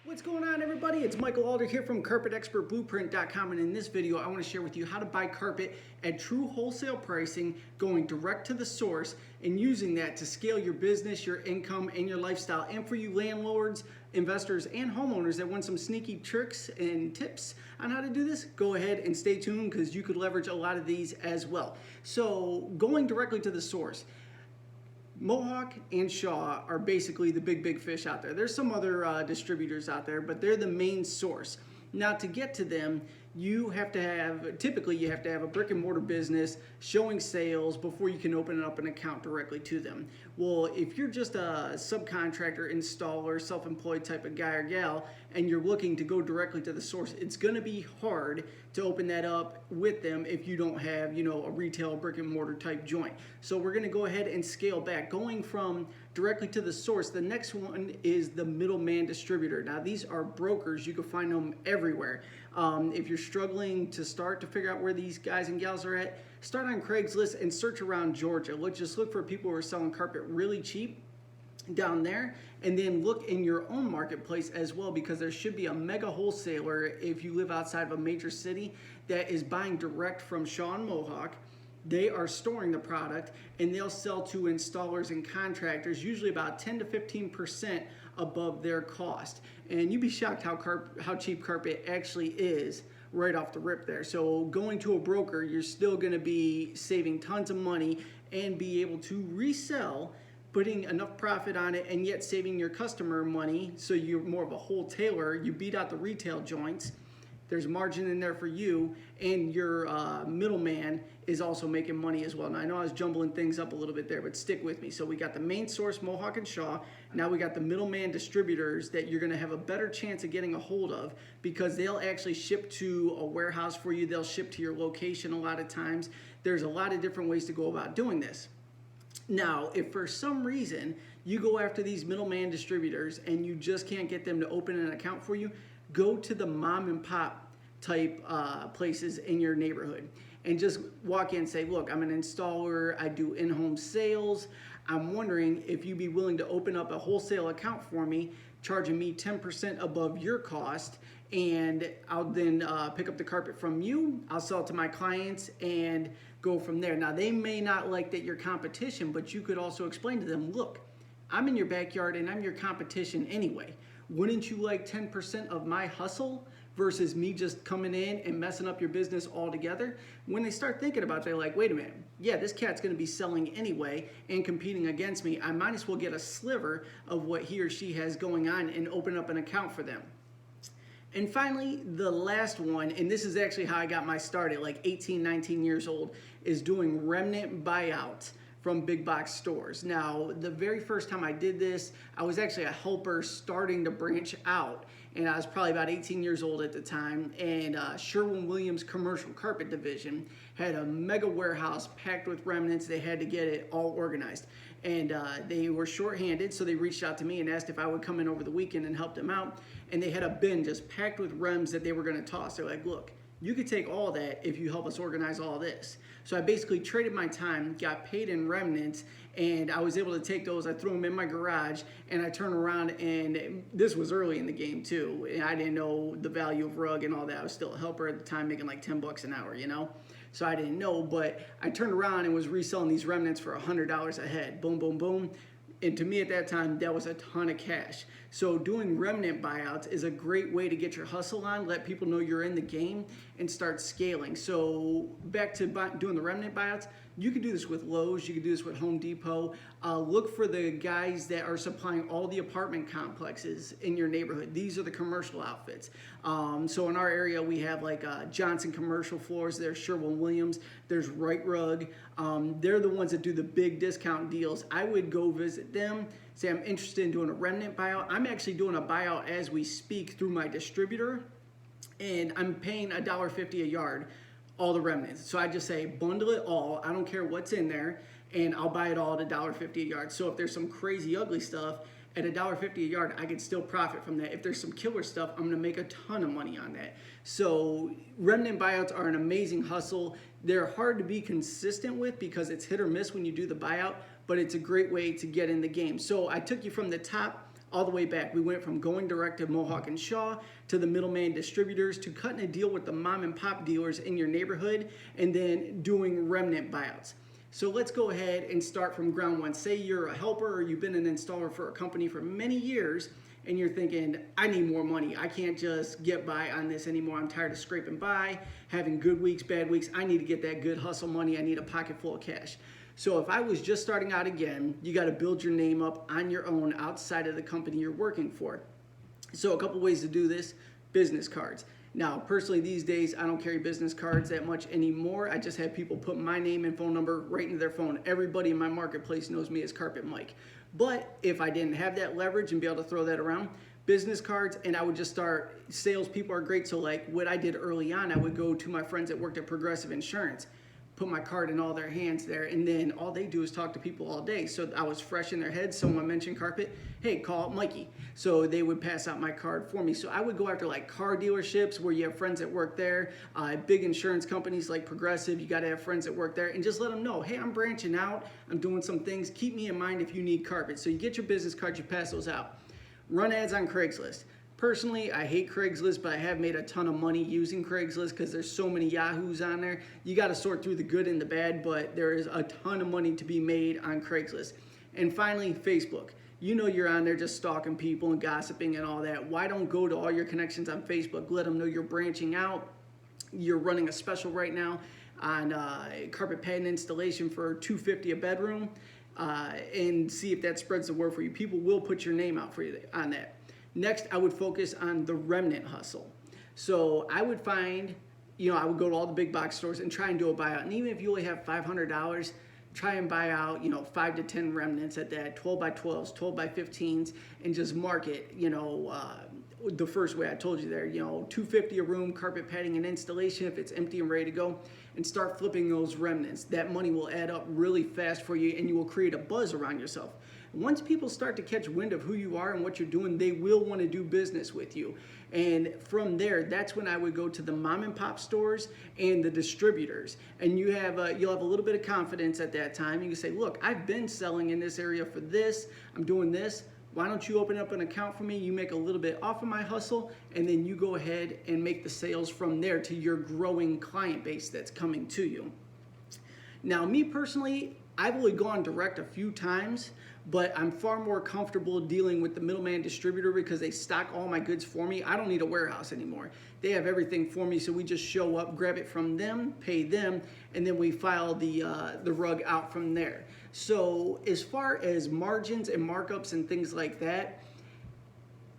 What's going on, everybody? It's Michael Alder here from CarpetExpertBlueprint.com, and in this video I want to share with you how to buy carpet at true wholesale pricing, going direct to the source and using that to scale your business, your income, and your lifestyle. And for you landlords, investors, and homeowners that want some sneaky tricks and tips on how to do this, go ahead and stay tuned because you could leverage a lot of these as well. So going directly to the source. Mohawk and Shaw are basically the big fish out there. There's some other distributors out there, but they're the main source. Now, to get to them, typically you have to have a brick and mortar business showing sales before you can open up an account directly to them. Well, if you're just a subcontractor, installer, self-employed type of guy or gal, and you're looking to go directly to the source, it's gonna be hard to open that up with them if you don't have, a retail brick and mortar type joint. So we're gonna go ahead and scale back. Going from directly to the source, the next one is the middleman distributor. Now, these are brokers. You can find them everywhere. If you're struggling to figure out where these guys and gals are at, start on Craigslist and search around Georgia. Just look for people who are selling carpet really cheap down there, and then look in your own marketplace as well, because there should be a mega wholesaler if you live outside of a major city that is buying direct from Shaw and Mohawk. They are storing the product and they'll sell to installers and contractors usually about 10 to 15% above their cost. And you'd be shocked how cheap carpet actually is right off the rip there. So going to a broker, you're still going to be saving tons of money and be able to resell, putting enough profit on it and yet saving your customer money. So you're more of a wholesaler. You beat out the retail joints. There's margin in there for you, and your middleman is also making money as well. Now, I know I was jumbling things up a little bit there, but stick with me. So we got the main source, Mohawk and Shaw. Now we got the middleman distributors that you're gonna have a better chance of getting a hold of, because they'll actually ship to a warehouse for you. They'll ship to your location a lot of times. There's a lot of different ways to go about doing this. Now, if for some reason you go after these middleman distributors and you just can't get them to open an account for you, go to the mom and pop type places in your neighborhood and just walk in and say, look, I'm an installer, I do in-home sales. I'm wondering if you'd be willing to open up a wholesale account for me, charging me 10% above your cost, and I'll then pick up the carpet from you, I'll sell it to my clients and go from there. Now, they may not like that you're competition, but you could also explain to them, look, I'm in your backyard and I'm your competition anyway. Wouldn't you like 10% of my hustle versus me just coming in and messing up your business altogether? When they start thinking about it, they're like, wait a minute, yeah, this cat's gonna be selling anyway and competing against me. I might as well get a sliver of what he or she has going on and open up an account for them. And finally, the last one, and this is actually how I got my start at like 18, 19 years old, is doing Remnant buyouts from big box stores. Now, the very first time I did this, I was actually a helper starting to branch out, and I was probably about 18 years old at the time, and Sherwin-Williams commercial carpet division had a mega warehouse packed with remnants. They had to get it all organized, and they were shorthanded, so they reached out to me and asked if I would come in over the weekend and help them out, and they had a bin just packed with rems that they were gonna toss. They're like, look, you could take all that if you help us organize all this. So I basically traded my time, got paid in remnants, and I was able to take those, I threw them in my garage, and I turned around, and this was early in the game too, and I didn't know the value of rug and all that. I was still a helper at the time, making like 10 bucks an hour, So I didn't know, but I turned around and was reselling these remnants for $100 a head. Boom, boom, boom. And to me at that time, that was a ton of cash. So doing remnant buyouts is a great way to get your hustle on, let people know you're in the game, and start scaling. So back to doing the remnant buyouts, you can do this with Lowe's, you can do this with Home Depot. Look for the guys that are supplying all the apartment complexes in your neighborhood. These are the commercial outfits. So in our area, we have like Johnson Commercial Floors, there's Sherwin-Williams, there's Right Rug. They're the ones that do the big discount deals. I would go visit them, say I'm interested in doing a remnant buyout. I'm actually doing a buyout as we speak through my distributor, and I'm paying $1.50 a yard, all the remnants. So I just say bundle it all, I don't care what's in there, and I'll buy it all at $1.50 a yard. So if there's some crazy ugly stuff at $1.50 a yard, I could still profit from that. If there's some killer stuff, I'm gonna make a ton of money on that. So remnant buyouts are an amazing hustle. They're hard to be consistent with because it's hit or miss when you do the buyout, but it's a great way to get in the game. So I took you from the top all the way back. We went from going direct to Mohawk and Shaw to the middleman distributors to cutting a deal with the mom and pop dealers in your neighborhood and then doing Remnant buyouts. So let's go ahead and start from ground one. Say you're a helper or you've been an installer for a company for many years and you're thinking, I need more money. I can't just get by on this anymore. I'm tired of scraping by, having good weeks, bad weeks. I need to get that good hustle money. I need a pocket full of cash. So if I was just starting out again, you got to build your name up on your own outside of the company you're working for. So a couple ways to do this: business cards. Now, personally, these days, I don't carry business cards that much anymore. I just have people put my name and phone number right into their phone. Everybody in my marketplace knows me as Carpet Mike. But if I didn't have that leverage and be able to throw that around, business cards, and I would just start. Salespeople are great. So like what I did early on, I would go to my friends that worked at Progressive Insurance, put my card in all their hands there, and then all they do is talk to people all day. So I was fresh in their heads. Someone mentioned carpet, hey, call Mikey. So they would pass out my card for me. So I would go after like car dealerships where you have friends that work there, big insurance companies like Progressive, you gotta have friends that work there, and just let them know, hey, I'm branching out, I'm doing some things, keep me in mind if you need carpet. So you get your business cards, you pass those out. Run ads on Craigslist. Personally, I hate Craigslist, but I have made a ton of money using Craigslist because there's so many yahoos on there. You got to sort through the good and the bad, but there is a ton of money to be made on Craigslist. And finally, Facebook. You know you're on there just stalking people and gossiping and all that. Why don't go to all your connections on Facebook? Let them know you're branching out. You're running a special right now on carpet pad installation for $250 a bedroom, and see if that spreads the word for you. People will put your name out for you on that. Next, I would focus on the Remnant hustle. So I would find, I would go to all the big box stores and try and do a buyout. And even if you only have $500, try and buy out, 5 to 10 Remnants at that, 12 by 12s, 12 by 15s, and just market, the first way I told you there, $250 a room, carpet padding and installation if it's empty and ready to go, and start flipping those Remnants. That money will add up really fast for you, and you will create a buzz around yourself. Once people start to catch wind of who you are and what you're doing, they will want to do business with you. And from there, that's when I would go to the mom and pop stores and the distributors. And you'll have a little bit of confidence at that time. You can say, look, I've been selling in this area for this. I'm doing this. Why don't you open up an account for me? You make a little bit off of my hustle, and then you go ahead and make the sales from there to your growing client base that's coming to you. Now, me personally, I've only gone direct a few times, but I'm far more comfortable dealing with the middleman distributor because they stock all my goods for me. I don't need a warehouse anymore. They have everything for me, so we just show up, grab it from them, pay them, and then we file the rug out from there. So as far as margins and markups and things like that,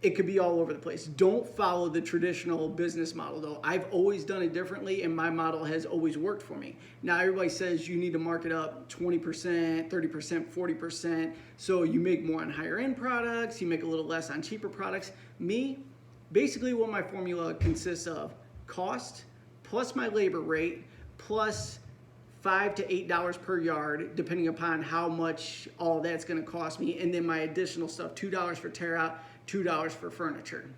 it could be all over the place. Don't follow the traditional business model though. I've always done it differently, and my model has always worked for me. Now everybody says you need to mark it up 20%, 30%, 40%, so you make more on higher end products, you make a little less on cheaper products. Me, basically what my formula consists of: cost plus my labor rate plus $5 to $8 per yard, depending upon how much all that's gonna cost me, and then my additional stuff, $2 for tear out, $2 for furniture.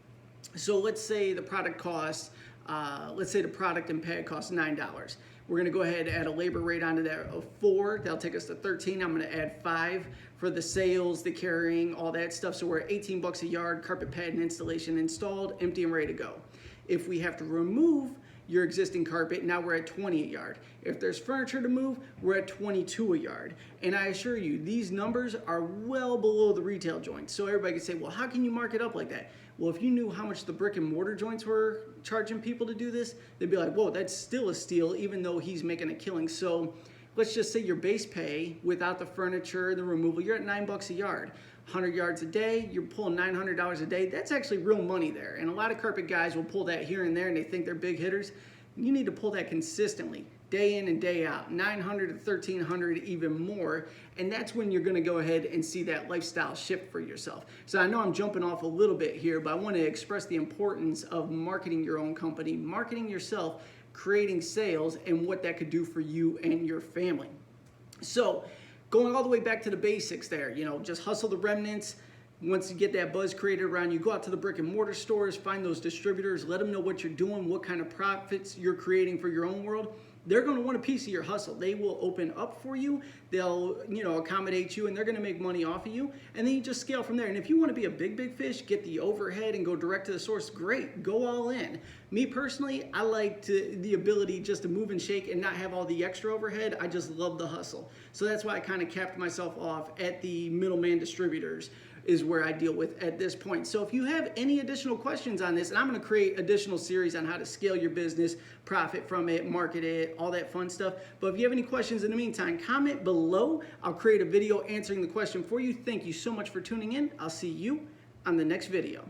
So let's say the product costs, the product and pad costs $9. We're gonna go ahead and add a labor rate onto that of 4. That'll take us to 13. I'm gonna add 5 for the sales, the carrying, all that stuff. So we're at 18 bucks a yard, carpet pad and installation installed, empty and ready to go. If we have to remove your existing carpet, now we're at 20 a yard. If there's furniture to move, we're at 22 a yard. And I assure you, these numbers are well below the retail joints. So everybody can say, well, how can you mark it up like that? Well, if you knew how much the brick and mortar joints were charging people to do this, they'd be like, whoa, that's still a steal, even though he's making a killing. So let's just say your base pay without the furniture, the removal, you're at 9 bucks a yard. 100 yards a day, you're pulling $900 a day. That's actually real money there. And a lot of carpet guys will pull that here and there and they think they're big hitters. You need to pull that consistently, day in and day out, 900 to 1300, even more. And that's when you're gonna go ahead and see that lifestyle shift for yourself. So I know I'm jumping off a little bit here, but I wanna express the importance of marketing your own company, marketing yourself, creating sales, and what that could do for you and your family. So going all the way back to the basics there, just hustle the remnants. Once you get that buzz created around you, go out to the brick and mortar stores, find those distributors, let them know what you're doing, what kind of profits you're creating for your own world, they're going to want a piece of your hustle. They will open up for you. They'll, accommodate you, and they're going to make money off of you. And then you just scale from there. And if you want to be a big fish, get the overhead and go direct to the source, great, go all in. Me personally, I like the ability just to move and shake and not have all the extra overhead. I just love the hustle. So that's why I kind of capped myself off at the middleman distributors is where I deal with at this point. So if you have any additional questions on this, and I'm going to create additional series on how to scale your business, profit from it, market it, all that fun stuff. But if you have any questions in the meantime, comment below. I'll create a video answering the question for you. Thank you so much for tuning in. I'll see you on the next video.